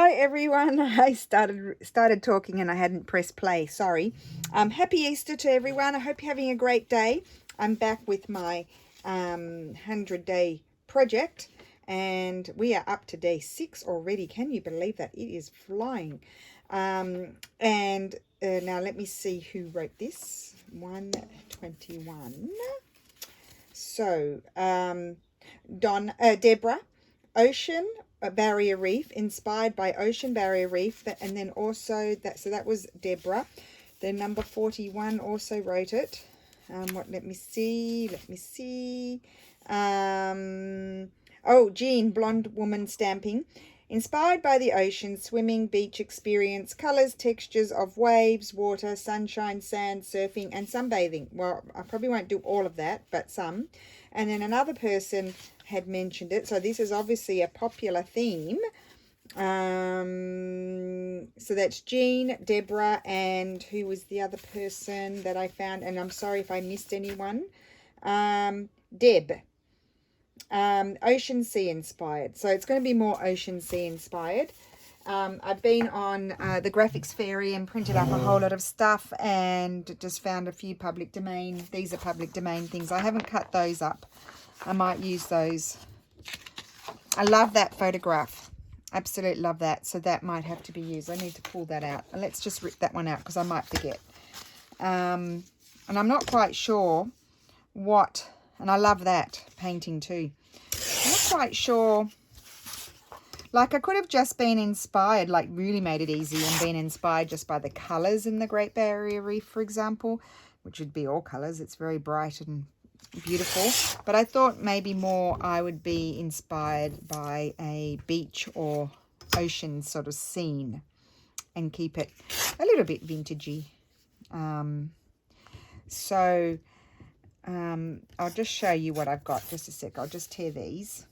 Hi everyone. I started talking and I hadn't pressed play. Sorry. Happy Easter to everyone. I hope you're having a great day. I'm back with my 100-day project and we are up to day 6 already. Can you believe that? It is flying. And now let me see who wrote this. 121. So, Debra, Ocean Barrier Reef, inspired by Ocean Barrier Reef, and then also that was Debra. Then number 41 also wrote it. Let me see. Oh, Jeanne, blonde woman stamping. Inspired by the ocean, swimming, beach experience, colors, textures of waves, water, sunshine, sand, surfing, and sunbathing. Well, I probably won't do all of that, but some. And then another person had mentioned it. So this is obviously a popular theme. So that's Jeanne, Debra, and who was the other person that I found? And I'm sorry if I missed anyone. Deb. Ocean Sea inspired. So it's going to be more Ocean Sea inspired. I've been on the Graphics Fairy and printed up a whole lot of stuff and just found a few public domain. These are public domain things. I haven't cut those up. I might use those. I love that photograph. Absolutely love that. So that might have to be used. I need to pull that out. And let's just rip that one out because I might forget. And I'm not quite sure what... And I love that painting too. I'm not quite sure. Like I could have just been inspired, like really made it easy and been inspired just by the colours in the Great Barrier Reef, for example, which would be all colours. It's very bright and beautiful. But I thought maybe more I would be inspired by a beach or ocean sort of scene and keep it a little bit vintagey. I'll just show you what I've got. Just a sec. I'll just tear these.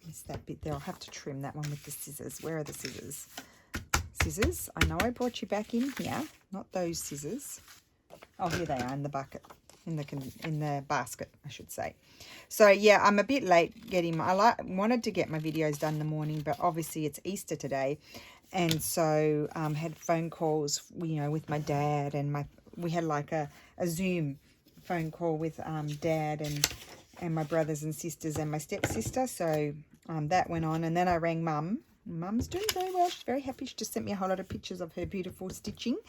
Miss that bit there. I'll have to trim that one with the scissors. Where are the scissors? Scissors. I know I brought you back in here. Not those scissors. Oh, here they are in the bucket. In the basket, I should say. So yeah, I'm a bit late getting wanted to get my videos done in the morning, but obviously it's Easter today, and so had phone calls, with my dad, and we had like a Zoom phone call with dad and my brothers and sisters and my stepsister. So that went on, and then I rang mum. Mum's doing very well. She's very happy. She just sent me a whole lot of pictures of her beautiful stitching,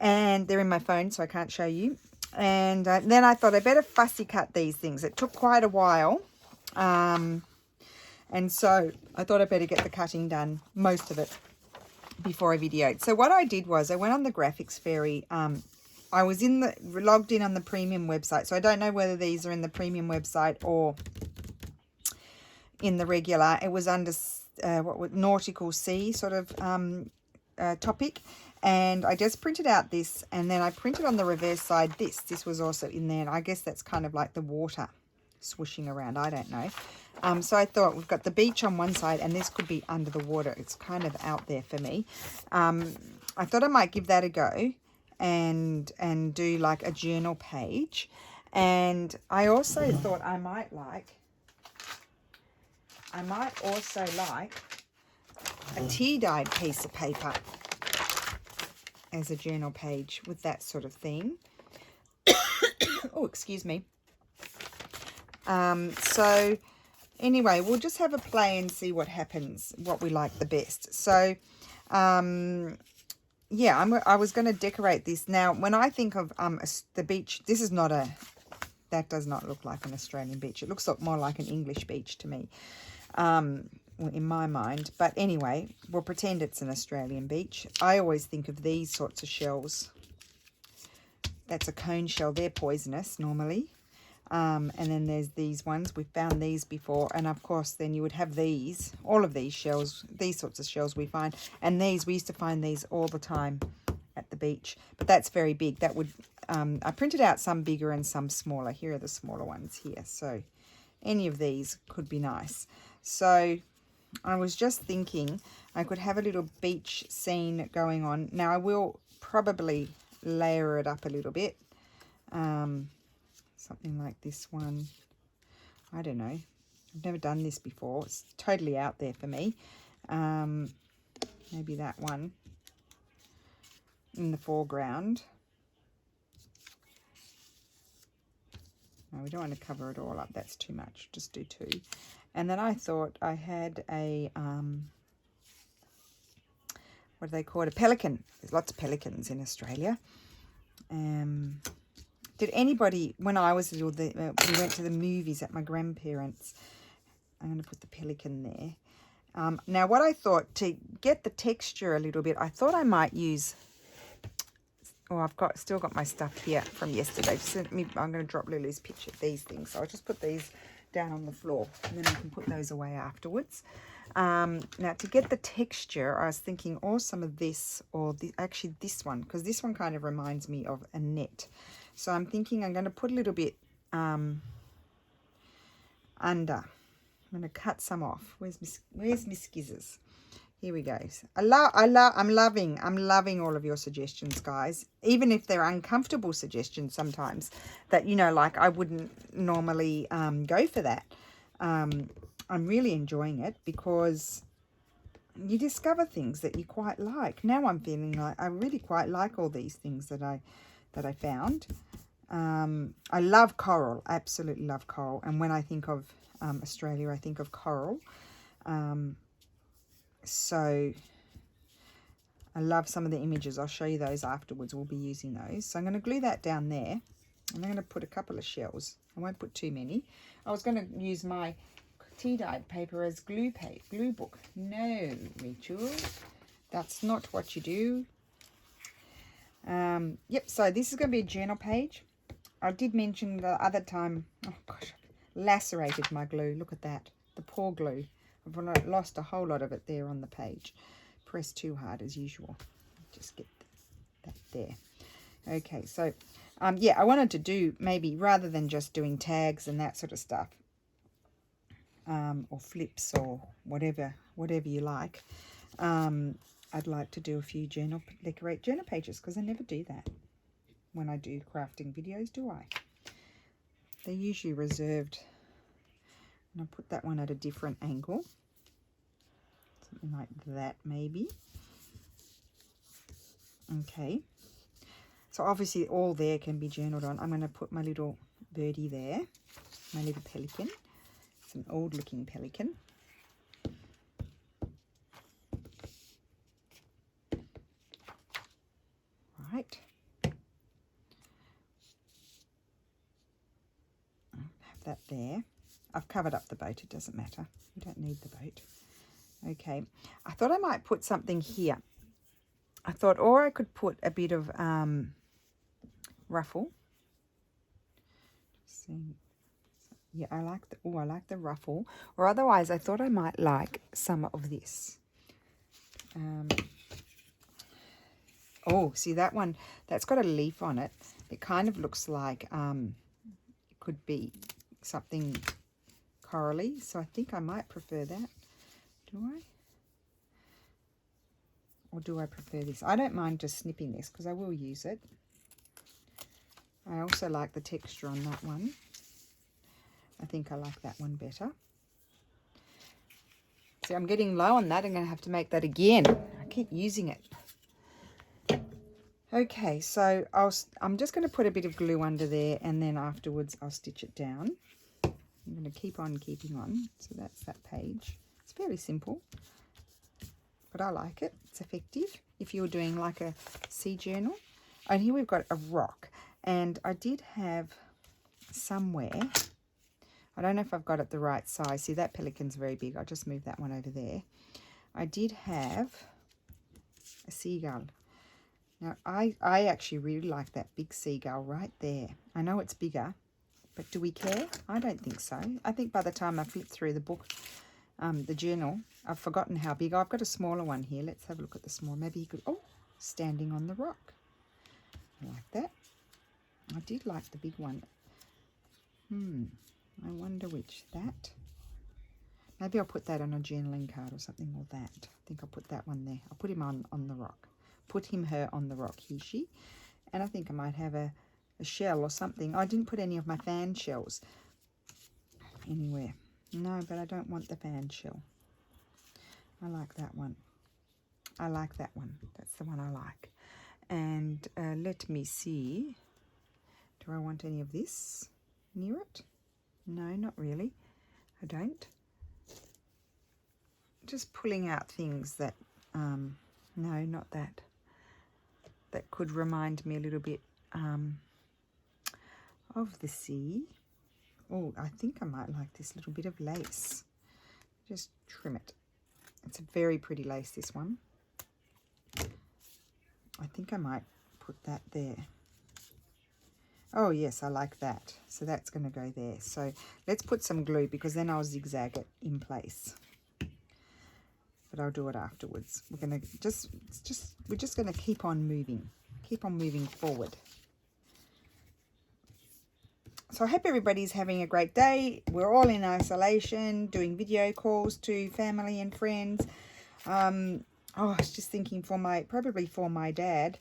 and they're in my phone, so I can't show you. And then I thought I better fussy cut these things. It took quite a while. And so I thought I better get the cutting done, most of it, before I videoed. So what I did was I went on the Graphics Fairy. I was logged in on the premium website. So I don't know whether these are in the premium website or in the regular. It was under nautical sea sort of topic. And I just printed out this, and then I printed on the reverse side this was also in there, and I guess that's kind of like the water swooshing around, I don't know. So I thought we've got the beach on one side, and this could be under the water. It's kind of out there for me. I thought I might give that a go and do like a journal page. And I also thought I might also like a tea-dyed piece of paper as a journal page with that sort of theme. Oh, excuse me. So anyway, we'll just have a play and see what happens, what we like the best. So yeah, I was going to decorate this. Now, when I think of the beach, that does not look like an Australian beach. It looks more like an English beach to me. In my mind. But anyway, we'll pretend it's an Australian beach. I always think of these sorts of shells. That's a cone shell. They're poisonous normally. And then there's these ones. We've found these before. And of course, then you would have these, all of these shells, these sorts of shells we find. And we used to find these all the time at the beach. But that's very big. That would, I printed out some bigger and some smaller. Here are the smaller ones here. So any of these could be nice. So I was just thinking I could have a little beach scene going on. Now, I will probably layer it up a little bit. Something like this one. I don't know. I've never done this before. It's totally out there for me. Maybe that one in the foreground. No, we don't want to cover it all up. That's too much. Just do 2. And then I thought I had a, what do they call it? A pelican. There's lots of pelicans in Australia. Did anybody, when I was little, we went to the movies at my grandparents', I'm going to put the pelican there. Now, what I thought, to get the texture a little bit, I thought I might use, I've still got my stuff here from yesterday. I'm going to drop Lulu's picture of these things. So I'll just put these down on the floor, and then I can put those away afterwards. Now, to get the texture, I was thinking, some of this, or actually this one, because this one kind of reminds me of a net. So I'm thinking I'm going to put a little bit under. I'm going to cut some off. Where's my skizzers? Here we go. I'm loving all of your suggestions, guys. Even if they're uncomfortable suggestions sometimes that, like I wouldn't normally go for that. I'm really enjoying it because you discover things that you quite like. Now I'm feeling like I really quite like all these things that I found. I love coral. I absolutely love coral. And when I think of Australia, I think of coral. So I love some of the images. I'll show you those afterwards. We'll be using those. So I'm going to glue that down there. And I'm going to put a couple of shells. I won't put too many. I was going to use my tea-dyed paper as glue book. No, Rachel. That's not what you do. Yep, so this is going to be a journal page. I did mention the other time, oh gosh, I lacerated my glue. Look at that. The poor glue. I've lost a whole lot of it there on the page. Press too hard as usual. Just get that there. Okay, so yeah, I wanted to do maybe, rather than just doing tags and that sort of stuff, or flips or whatever you like, I'd like to do a few decorate journal pages, because I never do that when I do crafting videos, do I? They're usually reserved. And I'll put that one at a different angle. Something like that, maybe. Okay. So obviously all there can be journaled on. I'm going to put my little birdie there. My little pelican. It's an old looking pelican. Right. Have that there. I've covered up the boat. It doesn't matter. You don't need the boat. Okay. I thought I might put something here. I thought, or I could put a bit of ruffle. See. Yeah, I like the ruffle. Or otherwise, I thought I might like some of this. Oh, see that one? That's got a leaf on it. It kind of looks like it could be something corally. So I think I might prefer that. Do I? Or do I prefer this? I don't mind just snipping this because I will use it. I also like the texture on that one. I think I like that one better. See, I'm getting low on that. I'm going to have to make that again. I keep using it. Okay, so I'm just going to put a bit of glue under there, and then afterwards I'll stitch it down. I'm going to keep on keeping on. So that's that page. It's fairly simple, but I like it. It's effective if you're doing like a sea journal. And here we've got a rock, and I did have somewhere, I don't know if I've got it the right size. See, that pelican's very big. I'll just move that one over there. I did have a seagull. Now, I actually really like that big seagull right there. I know it's bigger, but do we care? I don't think so. I think by the time I flip through the book, the journal, I've forgotten how big. I've got a smaller one here. Let's have a look at the small. Maybe you could, oh, standing on the rock. I like that. I did like the big one. I wonder which. That. Maybe I'll put that on a journaling card or something, or that. I think I'll put that one there. I'll put him on the rock. Put him, her on the rock, he, she. And I think I might have a shell or something. I didn't put any of my fan shells anywhere. No, but I don't want the fan shell. I like that one. I like that one. That's the one I like. And let me see. Do I want any of this near it? No, not really. I don't. Just pulling out things that, no, not that. That could remind me a little bit of the sea. Oh, I think I might like this little bit of lace. Just trim it. It's a very pretty lace, this one. I think I might put that there. Oh, yes, I like that. So that's going to go there. So let's put some glue because then I'll zigzag it in place. But I'll do it afterwards. We're going to we're just going to keep on moving forward. So I hope everybody's having a great day. We're all in isolation, doing video calls to family and friends. I was just thinking probably for my dad.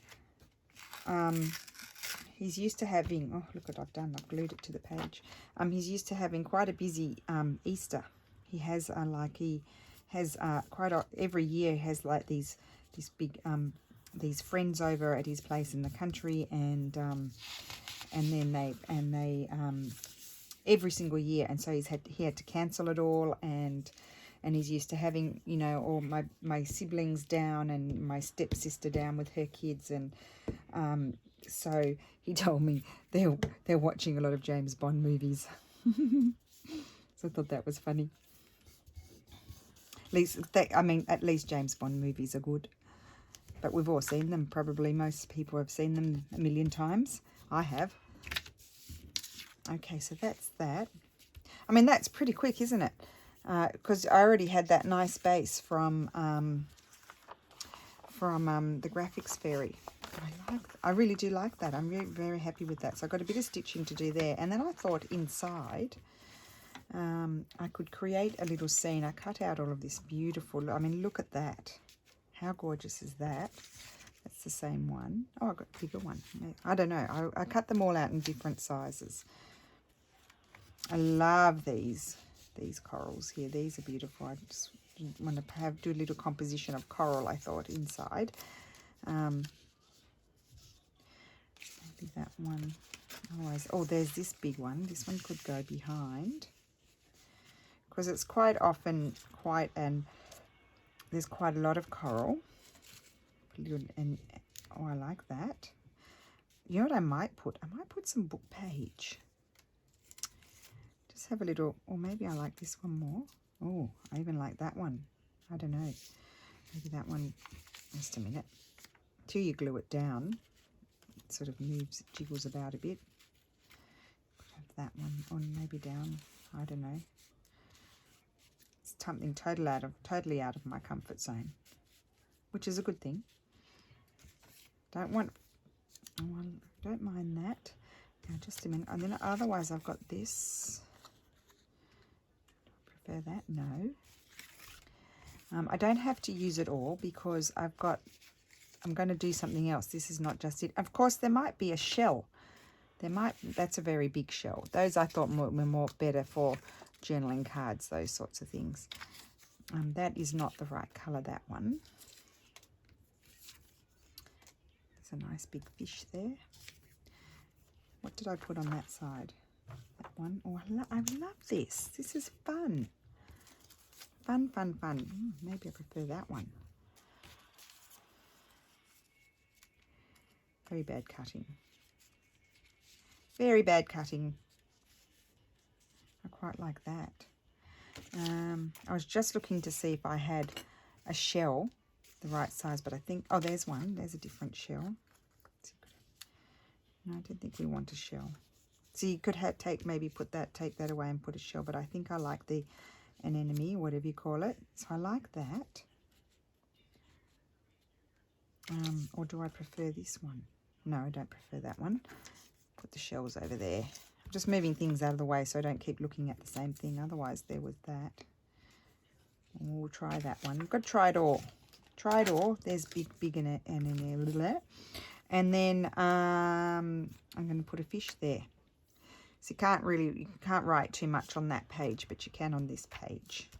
He's used to having, oh, look what I've done. I've glued it to the page. He's used to having quite a busy Easter. He has every year he has like these big these friends over at his place in the country, and then they every single year, and so he had to cancel it all, and he's used to having, you know, all my siblings down and my stepsister down with her kids, and so he told me they're watching a lot of James Bond movies. So I thought that was funny. At least James Bond movies are good. But we've all seen them. Probably most people have seen them a million times. I have. Okay, so that's that. I mean, that's pretty quick, isn't it? Because I already had that nice base from the Graphics Fairy. I really do like that. I'm very, very happy with that. So I've got a bit of stitching to do there. And then I thought inside I could create a little scene. I cut out all of this beautiful, I mean, look at that. How gorgeous is that? That's the same one. Oh, I got a bigger one. I don't know. I cut them all out in different sizes. I love these corals here. These are beautiful. I just want to do a little composition of coral, I thought, inside. Maybe that one. Otherwise, oh, there's this big one. This one could go behind. Because it's quite often there's quite a lot of coral. And oh, I like that. You know what I might put? I might put some book page. Just have a little, or maybe I like this one more. Oh, I even like that one. I don't know. Maybe that one, just a minute. Till you glue it down, it sort of moves, it jiggles about a bit. Could have that one on, maybe down, I don't know. It's something totally out of my comfort zone, which is a good thing. Don't mind that. Now, just a minute. And then otherwise I've got this. Do I prefer that? No. I don't have to use it all because I'm going to do something else. This is not just it. Of course, there might be a shell. That's a very big shell. Those I thought were more better for journaling cards, those sorts of things. That is not the right colour, that one. There's a nice big fish there. What did I put on that side? That one. Oh, I love this. This is fun. Fun. Maybe I prefer that one. Very bad cutting. Very bad cutting. I quite like that. I was just looking to see if I had a shell the right size, but I think, oh, there's one. There's a different shell. No, I don't think we want a shell. So you could take that away and put a shell, but I think I like the anemone, whatever you call it. So I like that. Or do I prefer this one? No, I don't prefer that one. Put the shells over there. I'm just moving things out of the way so I don't keep looking at the same thing. Otherwise, there was that. We'll try that one. We've got to try it all. Try it all. There's big in it and in a little there. And then I'm going to put a fish there. So you can't write too much on that page, but you can on this page.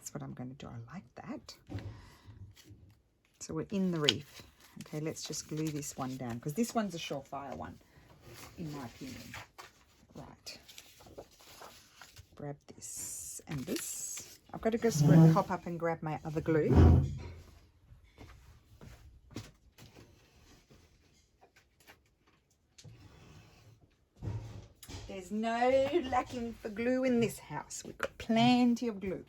That's what I'm going to do. I like that. So we're in the reef. Okay, let's just glue this one down because this one's a surefire one, in my opinion. Right. Grab this and this. I've got to go hop up and grab my other glue. There's no lacking for glue in this house. We've got plenty of glue.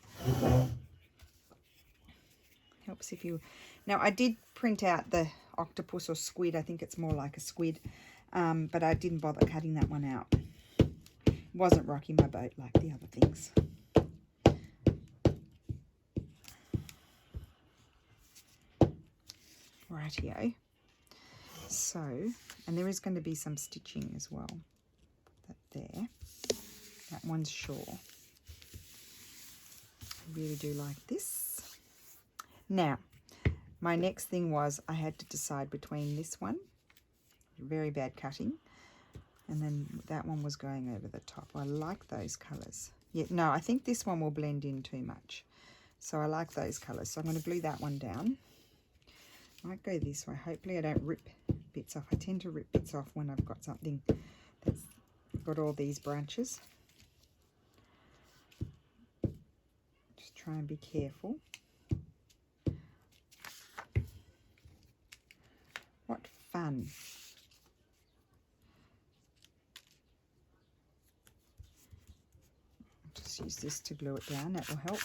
Helps if you... Now, I did print out the octopus or squid. I think it's more like a squid. But I didn't bother cutting that one out. It wasn't rocking my boat like the other things. Rightio. So, and there is going to be some stitching as well. Put that there. That one's sure. I really do like this. Now, my next thing was I had to decide between this one, very bad cutting, and then that one was going over the top. I like those colours. Yeah, no, I think this one will blend in too much. So I like those colours. So I'm going to glue that one down. Might go this way. Hopefully I don't rip bits off. I tend to rip bits off when I've got something that's got all these branches. Just try and be careful. What fun. I'll just use this to glue it down. That will help.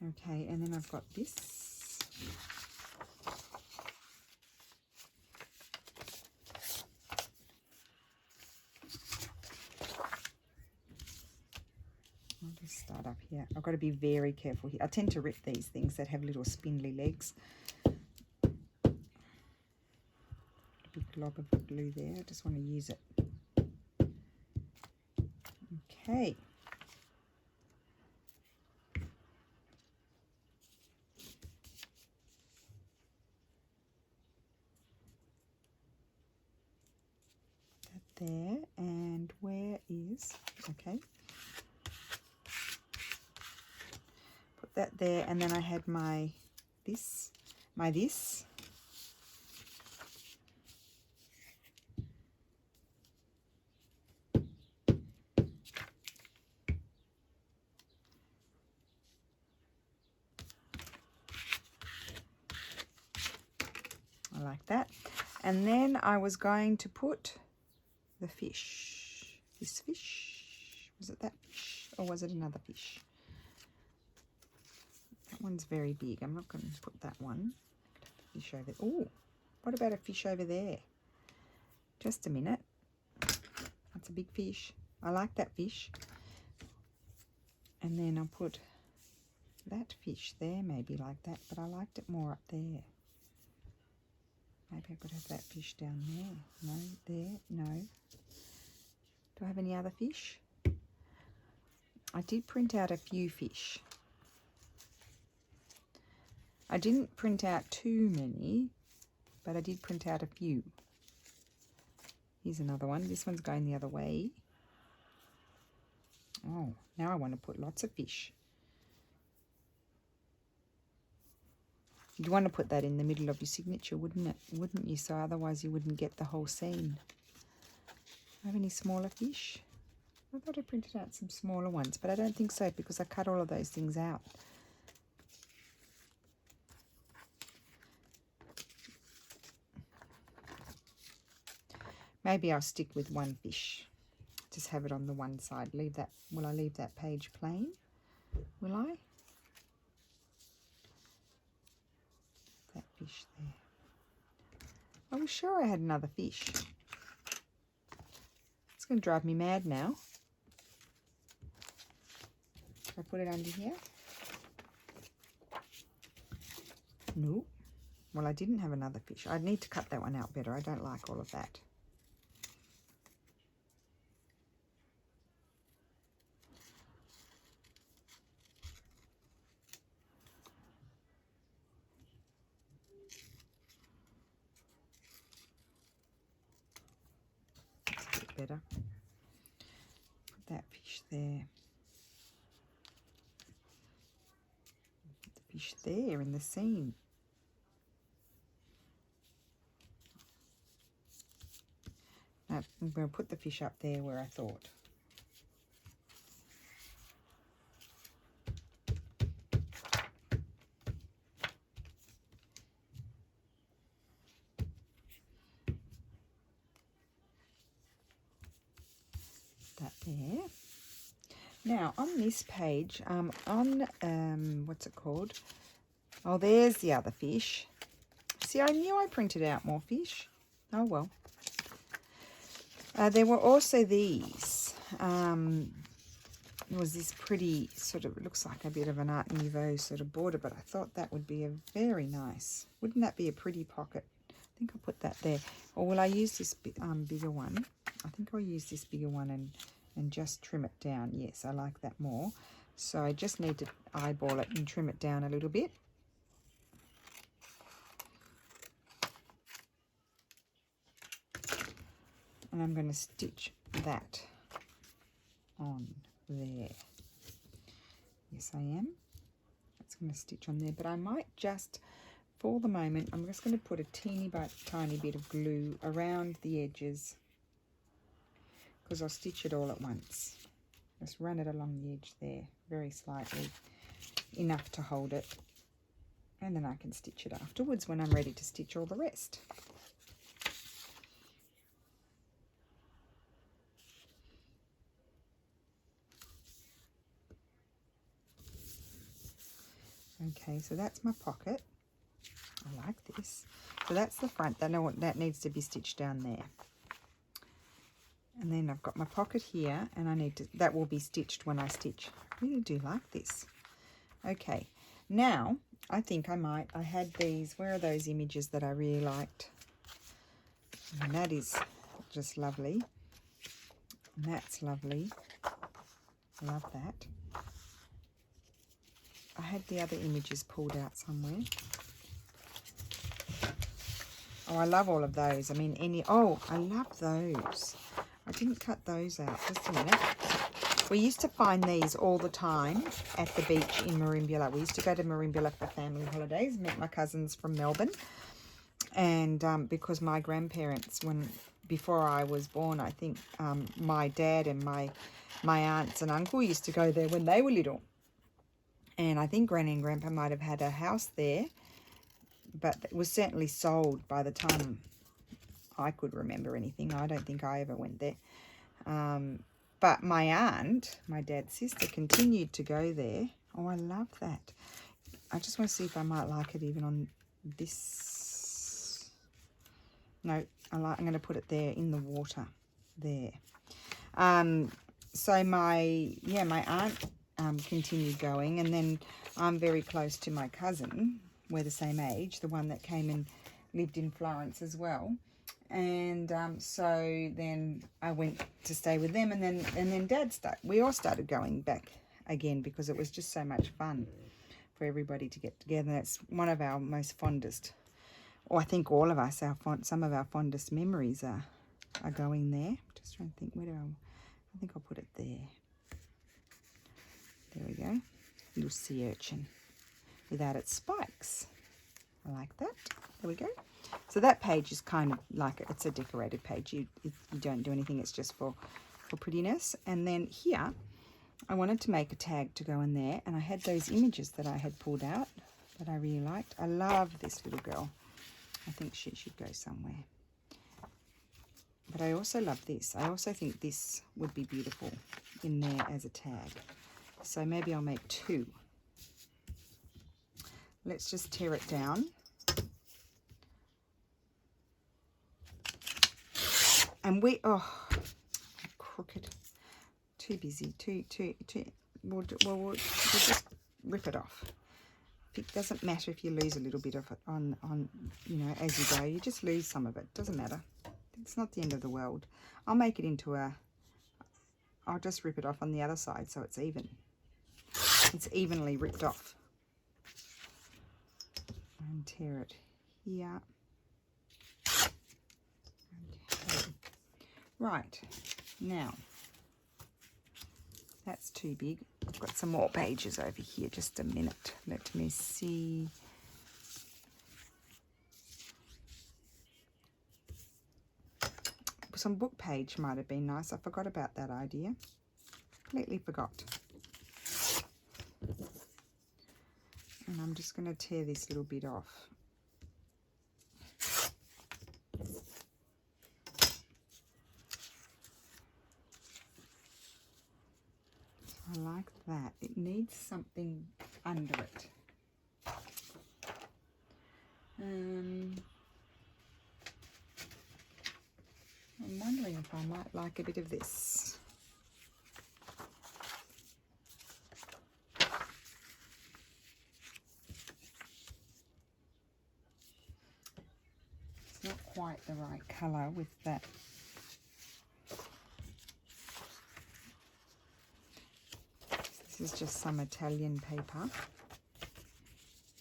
Okay, and then I've got this. I'll just start up here. I've got to be very careful here. I tend to rip these things that have little spindly legs. A big glob of glue there. I just want to use it. Okay. There, and where is, okay, put that there, and then I had my this. I like that. And then I was going to put the fish. This fish. Was it that fish or was it another fish? That one's very big. I'm not going to put that one. Fish over. Oh, what about a fish over there? Just a minute. That's a big fish. I like that fish. And then I'll put that fish there, maybe like that, but I liked it more up there. Maybe I could have that fish down there. No, there, no. Do I have any other fish? I did print out a few fish. I didn't print out too many, but I did print out a few. Here's another one. This one's going the other way. Oh, now I want to put lots of fish. You'd want to put that in the middle of your signature, wouldn't it? Wouldn't you? So otherwise you wouldn't get the whole scene. Do I have any smaller fish? I thought I printed out some smaller ones, but I don't think so because I cut all of those things out. Maybe I'll stick with one fish. Just have it on the one side. Leave that. Will I leave that page plain? Will I? That fish there. I was sure I had another fish. It's going to drive me mad now. Should I put it under here? No. Well, I didn't have another fish. I need to cut that one out better. I don't like all of that. Better. that fish there. The fish there in the seam. No, I'm going to put the fish up there where I thought. That there. Now on this page, what's it called? Oh, there's the other fish. See, I knew I printed out more fish. Oh well. There were also these. It was this pretty sort of, it looks like a bit of an Art Nouveau sort of border, but I thought that would be a very nice. Wouldn't that be a pretty pocket? I think I'll put that there. Or will I use this bigger one? I think I'll use this bigger one and just trim it down. Yes, I like that more. So I just need to eyeball it and trim it down a little bit. And I'm going to stitch that on there. Yes, I am. That's going to stitch on there, but I might just, for the moment, I'm just going to put a tiny bit of glue around the edges, because I'll stitch it all at once. Just run it along the edge there, very slightly, enough to hold it, and then I can stitch it afterwards when I'm ready to stitch all the rest. Okay, so that's my pocket. I like this. So that's the front. That needs to be stitched down there. And then I've got my pocket here, and that will be stitched when I stitch. I really do like this. Okay, now I think I had these, where are those images that I really liked? And that is just lovely. And that's lovely. Love that. I had the other images pulled out somewhere. Oh, I love all of those. I mean, I love those. I didn't cut those out. Just a minute. We used to find these all the time at the beach in Merimbula. We used to go to Merimbula for family holidays, met my cousins from Melbourne. And because my grandparents, before I was born, I think my dad and my aunts and uncle used to go there when they were little. And I think Granny and Grandpa might have had a house there, but it was certainly sold by the time I could remember anything. I don't think I ever went there. But my aunt, my dad's sister, continued to go there. Oh, I love that. I just want to see if I might like it even on this. No, I'm going to put it there in the water there. So my aunt continued going, and then I'm very close to my cousin. We're the same age, the one that came and lived in Florence as well. And so then I went to stay with them, and then Dad we all started going back again, because it was just so much fun for everybody to get together. That's one of our most fondest, or I think all of us, some of our fondest memories are going there. Just trying to think, I think I'll put it there. There we go. Little sea urchin without its spikes. I like that. There we go. So that page is kind of like, it's a decorated page. You don't do anything. It's just for prettiness. And then here, I wanted to make a tag to go in there. And I had those images that I had pulled out that I really liked. I love this little girl. I think she should go somewhere. But I also love this. I also think this would be beautiful in there as a tag. So maybe I'll make two. Let's just tear it down. And crooked. Too busy. We'll just rip it off. It doesn't matter if you lose a little bit of it on as you go. You just lose some of it. Doesn't matter. It's not the end of the world. I'll make it into I'll just rip it off on the other side so it's even. It's evenly ripped off. And tear it here. Okay. Right, now That's too big. I've got some more pages over here. Just a minute. Let me see. Some book page might have been nice. I forgot about that idea. Completely forgot. And I'm just going to tear this little bit off. I like that. It needs something under it. I'm wondering if I might like a bit of this. It's not quite the right colour with that. This is just some Italian paper.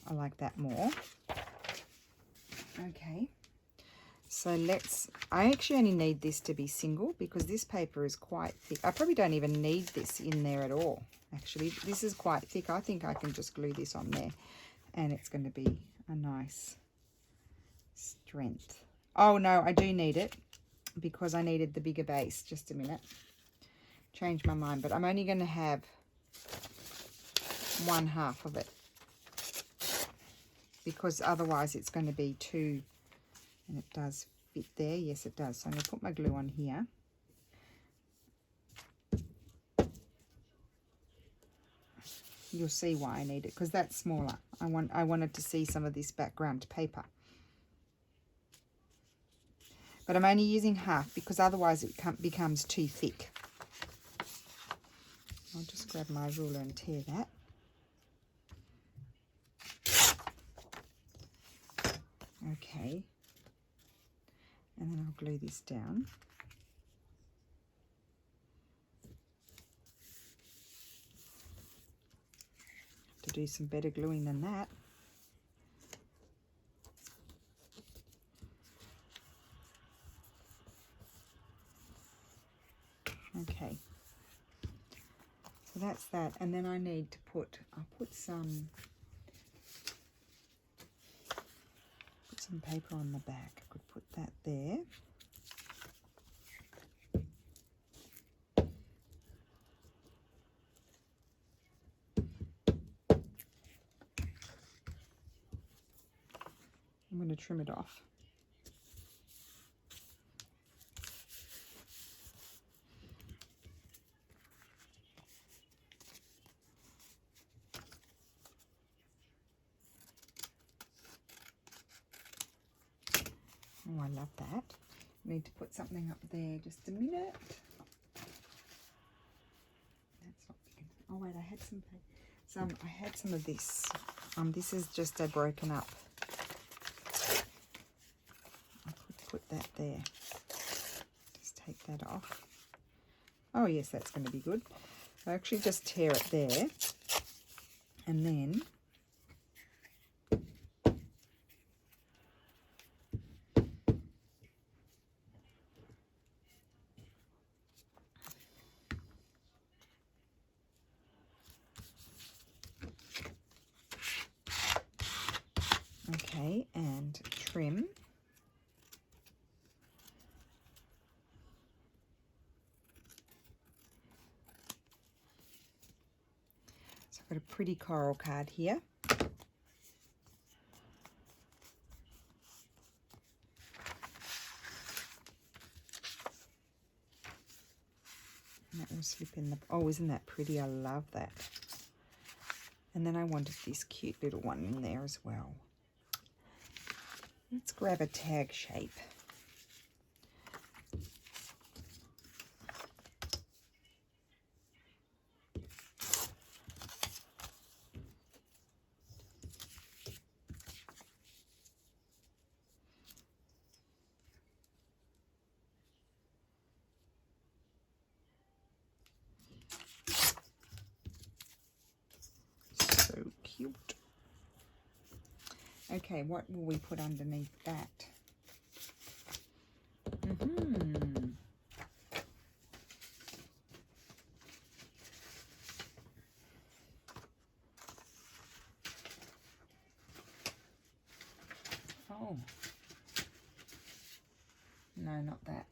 I like that more. Okay. So I actually only need this to be single because this paper is quite thick. I probably don't even need this in there at all. Actually, this is quite thick. I think I can just glue this on there and it's going to be a nice strength. Oh no, I do need it because I needed the bigger base. Just a minute. Changed my mind, but I'm only going to have 1/2 of it because otherwise it's going to be too, and it does fit there. Yes, it does. So I'm going to put my glue on here. You'll see why I need it because that's smaller. I wanted to see some of this background paper. But I'm only using 1/2 because otherwise it becomes too thick. I'll just grab my ruler and tear that. Okay. And then I'll glue this down. To do some better gluing than that. Okay. So that's that. And then I need to I'll put some paper on the back. I could put that there. I'm going to trim it off. Oh, I love that. I need to put something up there. Just a minute. That's not big enough. Oh wait, I had I had some of this. This is just a broken up. I could put that there. Just take that off. Oh yes, that's going to be good. I actually just tear it there, and then okay, and trim. So I've got a pretty coral card here. That will slip in the, oh, isn't that pretty? I love that. And then I wanted this cute little one in there as well. Let's grab a tag shape. Cute. Okay, what will we put underneath that? Oh. No, not that.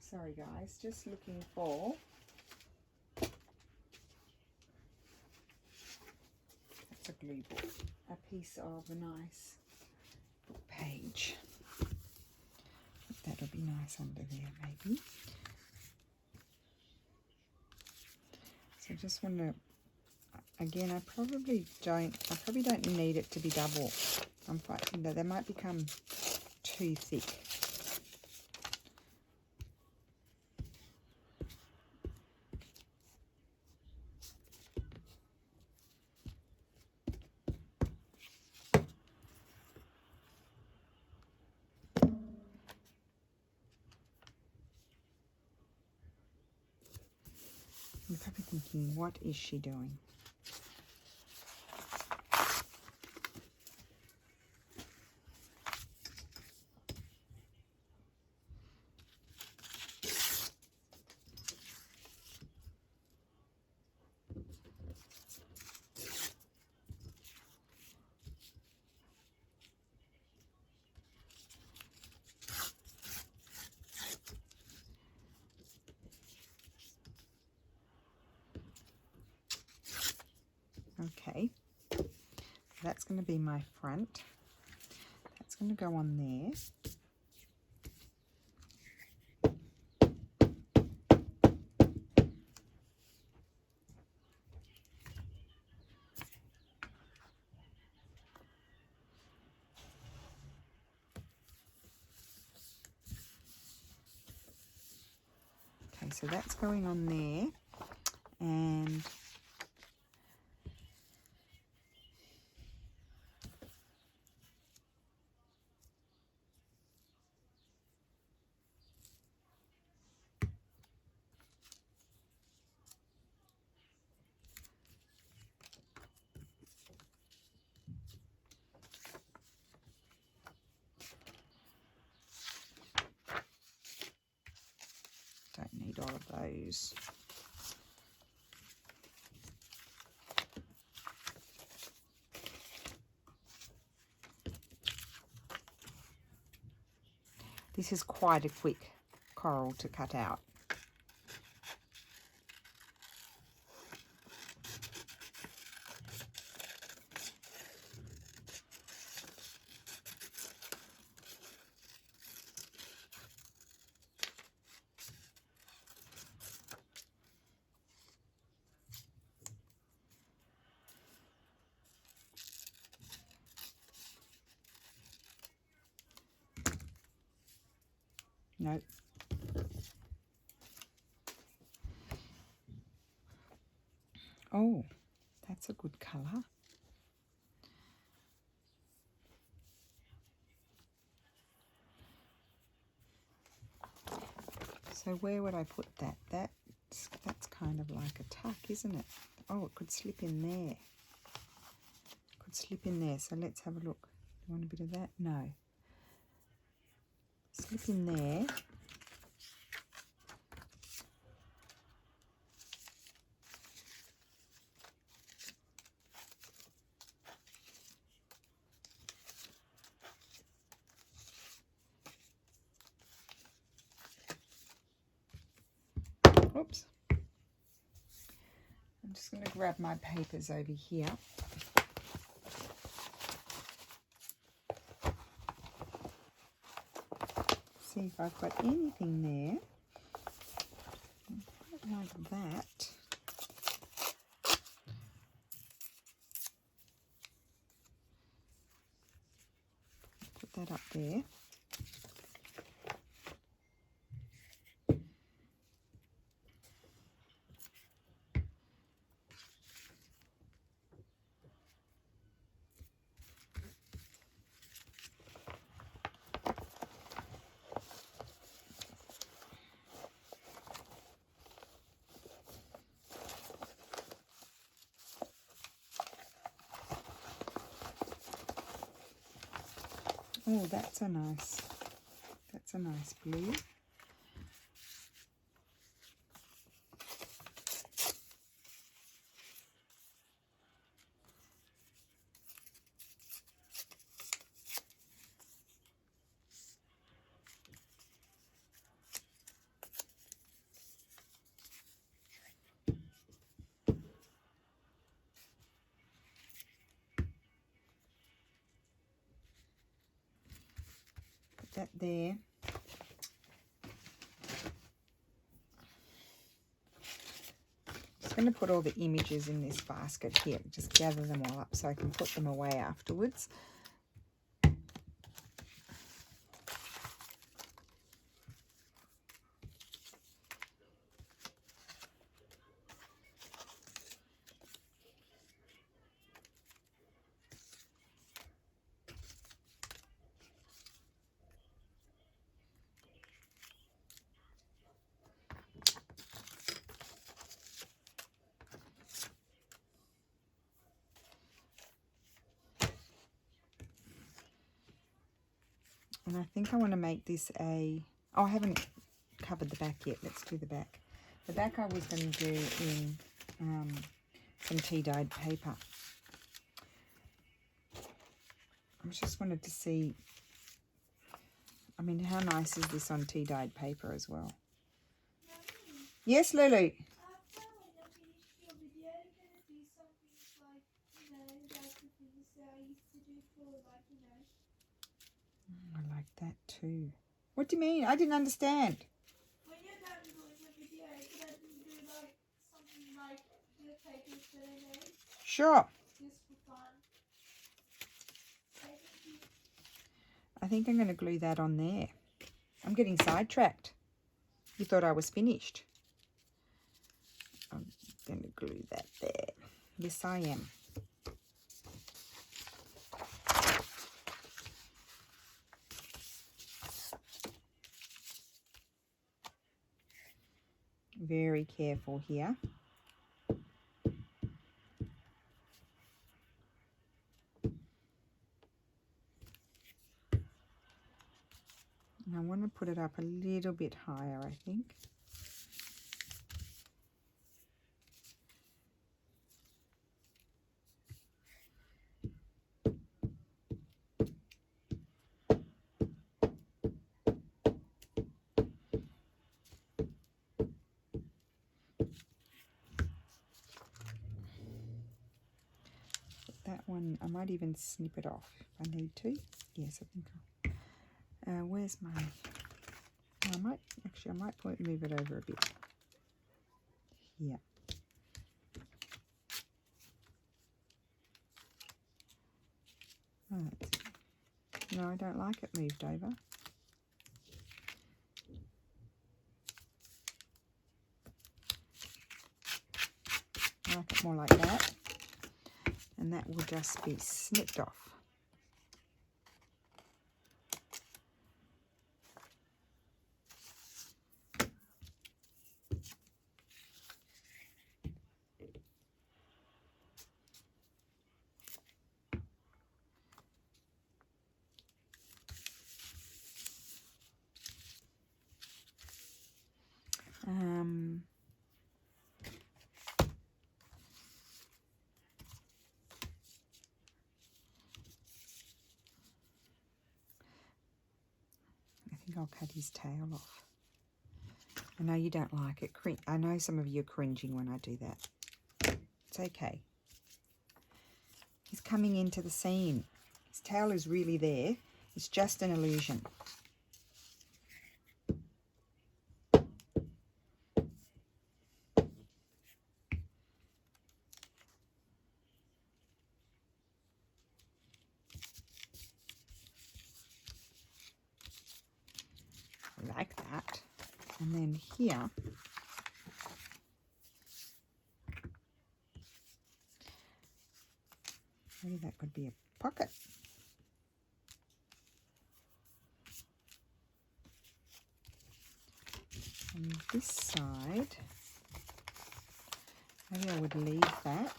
Sorry guys, just looking for that's a glue book, a piece of a nice book page. That'll be nice under there maybe. So I just want to, again, I probably don't need it to be double. I'm fighting that they might become too thick. You're probably thinking, what is she doing? Okay, that's going to be my front. That's going to go on there. Okay, so that's going on there, and don't need all of those. This is quite a quick coral to cut out. Nope. Oh, that's a good colour. So where would I put that? That's kind of like a tuck, isn't it? Oh, it could slip in there. Could slip in there. So let's have a look. Do you want a bit of that? No. Slip in there. Oops. I'm just going to grab my papers over here. See if I've got anything there. Like that. Put that up there. Oh, that's a nice blue. Put that there. I'm going to put all the images in this basket here, just gather them all up so I can put them away afterwards. And I think I want to make this a... Oh, I haven't covered the back yet. Let's do the back. The back I was going to do in some tea-dyed paper. I just wanted to see... I mean, how nice is this on tea-dyed paper as well? Yes, Lulu? I like that too. What do you mean? I didn't understand. When you're done doing the video, can I do like something like the papers that I made? Sure. Just for fun. I think I'm going to glue that on there. I'm getting sidetracked. You thought I was finished. I'm going to glue that there. Yes, I am. Very careful here. And I want to put it up a little bit higher, I think. That one, I might even snip it off if I need to. Yes, I think I'll. Where's my... I might move it over a bit. Here. Oh, no, I don't like it moved over. I like it more like that. And that will just be snipped off. I think I'll cut his tail off. I know you don't like it. I know some of you are cringing when I do that. It's okay. He's coming into the scene. His tail is really there. It's just an illusion. Like that. And then here, maybe that could be a pocket. On this side, maybe I would leave that.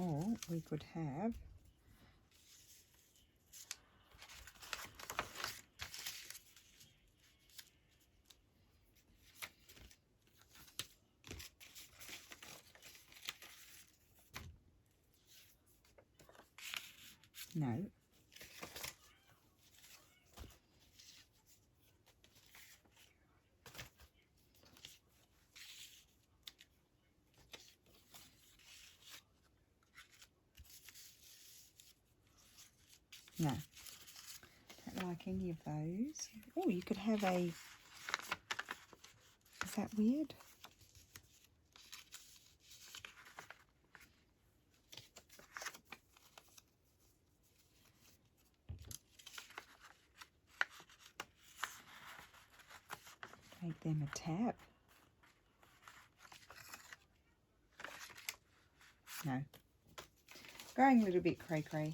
Or we could have no. No, don't like any of those. Oh, you could have a, is that weird? Make them a tab. No. Going a little bit cray-cray.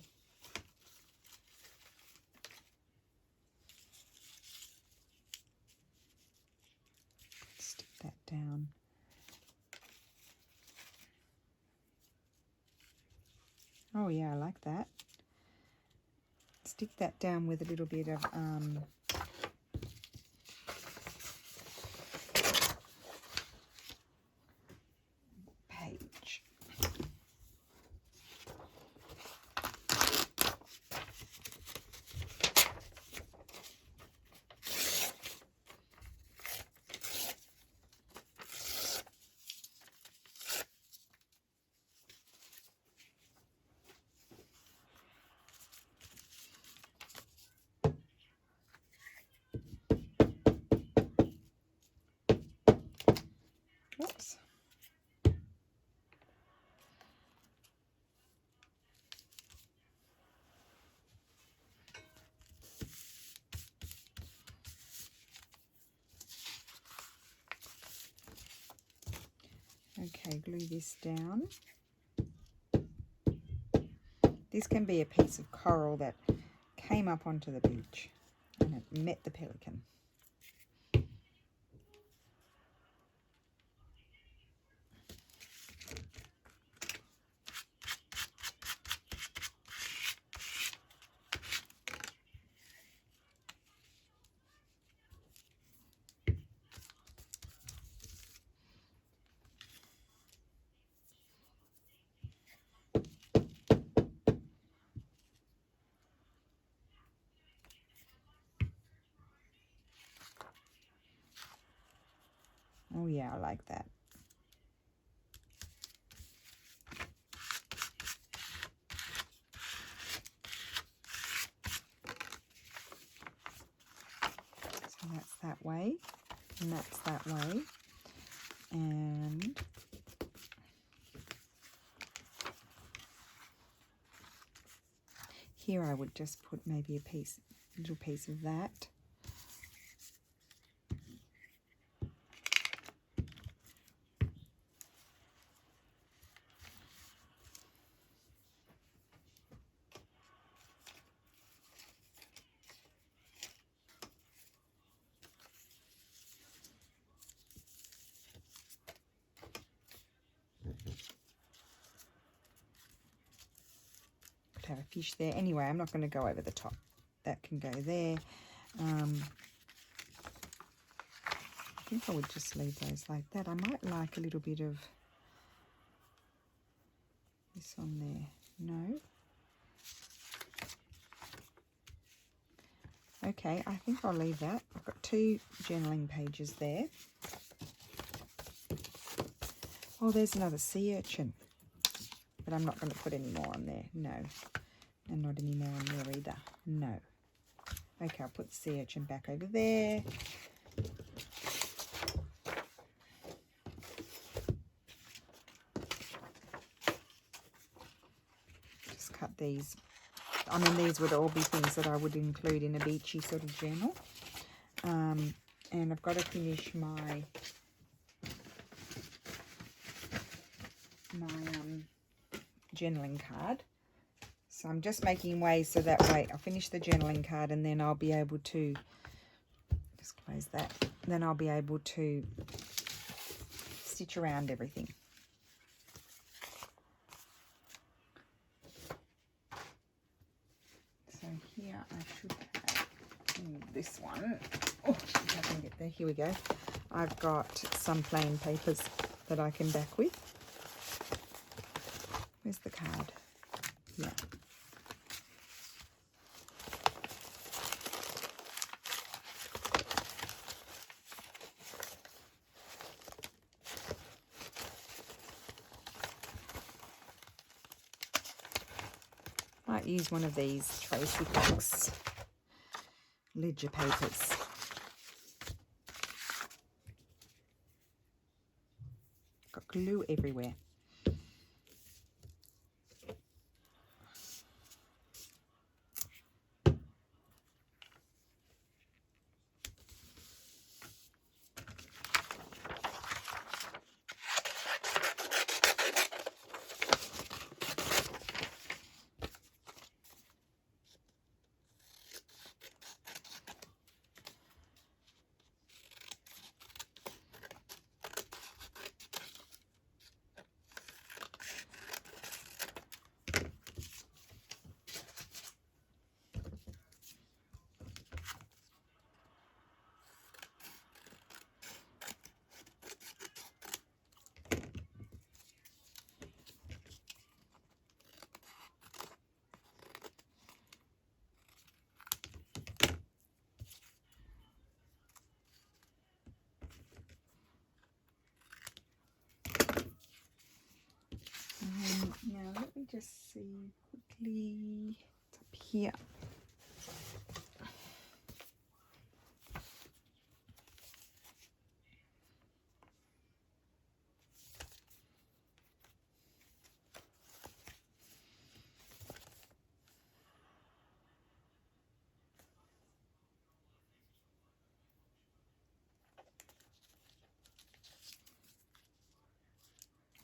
Stick that down. Oh yeah, I like that. Stick that down with a little bit of page. Whoops. Okay, glue this down. This can be a piece of coral that came up onto the beach and it met the pelican. Oh yeah, I like that. So that's that way, and that's that way. And here I would just put maybe a little piece of that. Could have a fish there. Anyway, I'm not going to go over the top. That can go there. I think I would just leave those like that. I might like a little bit of this on there. No. Okay, I think I'll leave that. I've got 2 journaling pages there. Oh, there's another sea urchin. But I'm not going to put any more on there. No. And not any more on there either. No. Okay, I'll put the sea urchin back over there. Just cut these. I mean, these would all be things that I would include in a beachy sort of journal. And I've got to finish my journaling card. So I'm just making ways so that way I'll finish the journaling card and then I'll be able to, just close that, then I'll be able to stitch around everything. here I should have this one. Oh, if I can get there. Here we go. I've got some plain papers that I can back with. Where's the card? Yeah. Might use one of these Tracy Fox ledger papers. Got glue everywhere. Now let me just see quickly. It's up here.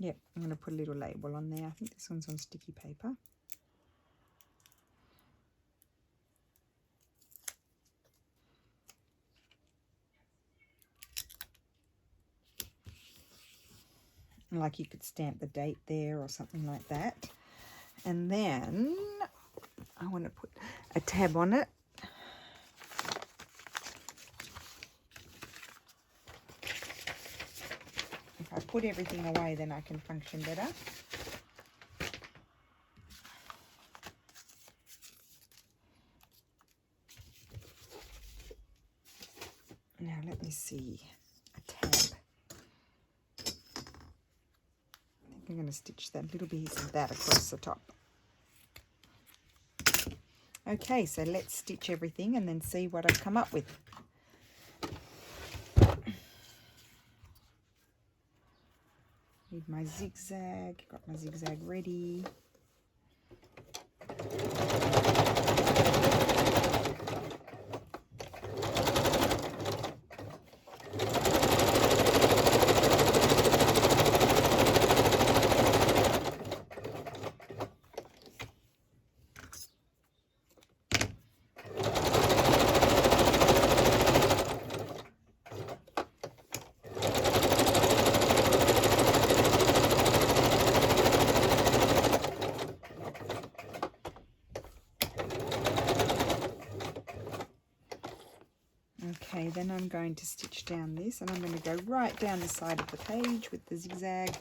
Yep, I'm going to put a little label on there. I think this one's on sticky paper. Like you could stamp the date there or something like that. And then I want to put a tab on it. If I put everything away, then I can function better. Now let me see, a tab. I think I'm going to stitch that little piece of that across the top. Okay, so let's stitch everything and then see what I've come up with. Need my zigzag, got my zigzag ready. Okay, then I'm going to stitch down this, and I'm going to go right down the side of the page with the zigzag.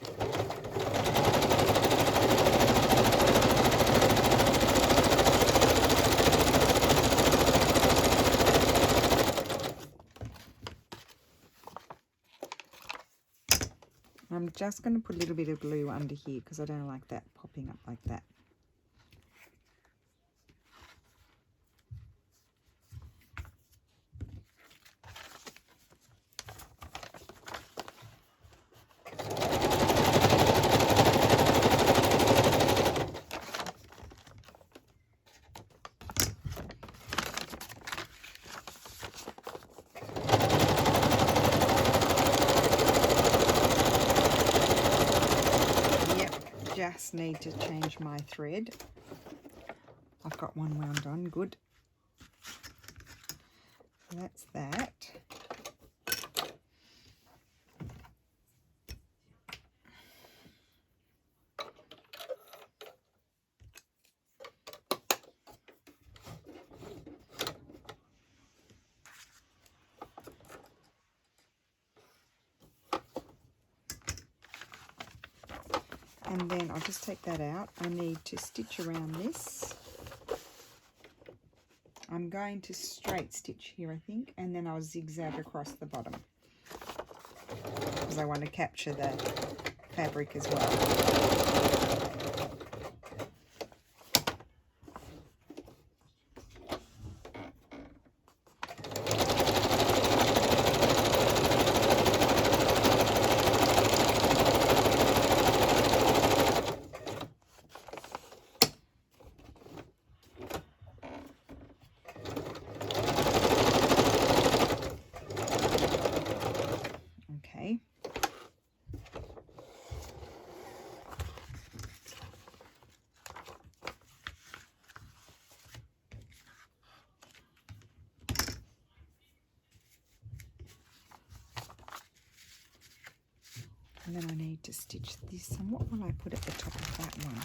I'm just going to put a little bit of glue under here because I don't like that popping up like that. Just need to change my thread. I've got one wound on, good. So that's that. And then I'll just take that out. I need to stitch around this. I'm going to straight stitch here, I think, and then I'll zigzag across the bottom because I want to capture the fabric as well. Okay. And then I need to stitch this. And what will I put at the top of that one?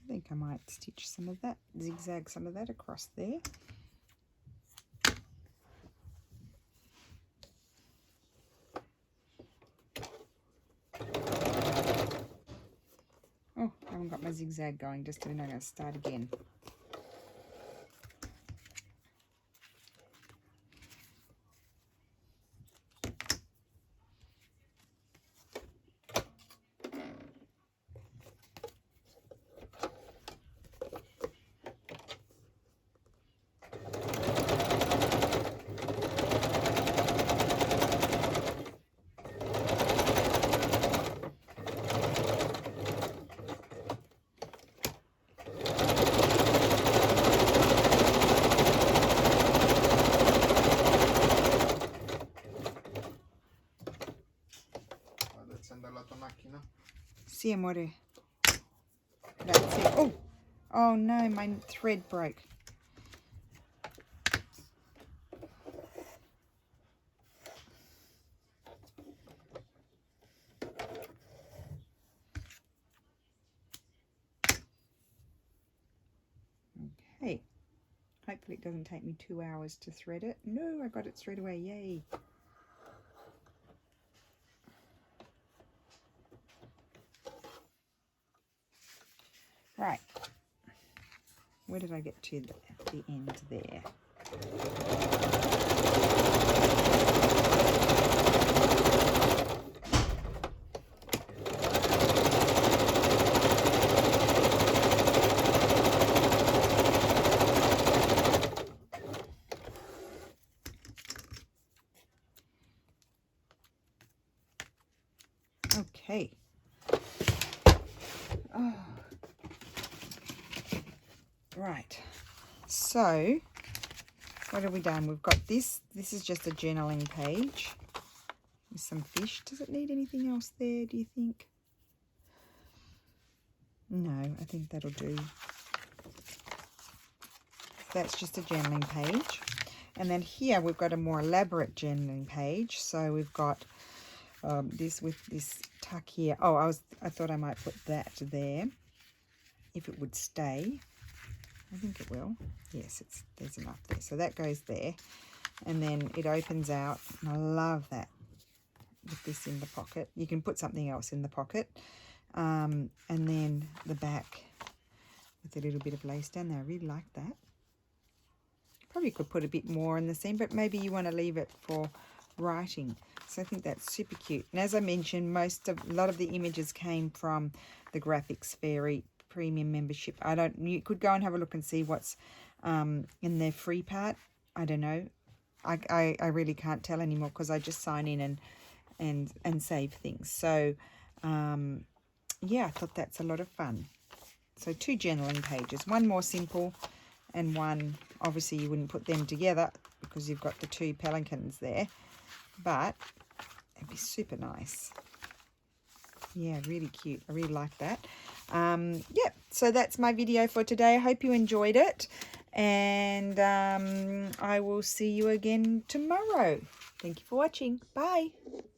I think I might stitch some of that, zigzag some of that across there. Oh, I haven't got my zigzag going just a minute. I'm going to start again. Sì, amore. That's it. Oh, oh no, my thread broke. Okay. Hopefully it doesn't take me 2 hours to thread it. No, I got it straight away. Yay. Right. Where did I get to the end there? Okay. Oh. Right. So, what have we done? We've got this. This is just a journaling page with some fish. Does it need anything else there, do you think? No, I think that'll do. That's just a journaling page. And then here we've got a more elaborate journaling page. So we've got this with this tuck here. Oh, I thought I might put that there if it would stay. I think it will. Yes, there's enough there. So that goes there. And then it opens out. And I love that with this in the pocket. You can put something else in the pocket. And then the back with a little bit of lace down there. I really like that. Probably could put a bit more in the seam, but maybe you want to leave it for writing. So I think that's super cute. And as I mentioned, a lot of the images came from the Graphics Fairy premium membership. You could go and have a look and see what's in their free part. I don't know. I really can't tell anymore because I just sign in and save things. So yeah, I thought that's a lot of fun. So 2 journaling pages, one more simple and one, obviously you wouldn't put them together because you've got the 2 pelicans there, but it'd be super nice. Yeah, really cute. I really like that. Yeah, so that's my video for today. I hope you enjoyed it, and I will see you again tomorrow. Thank you for watching. Bye.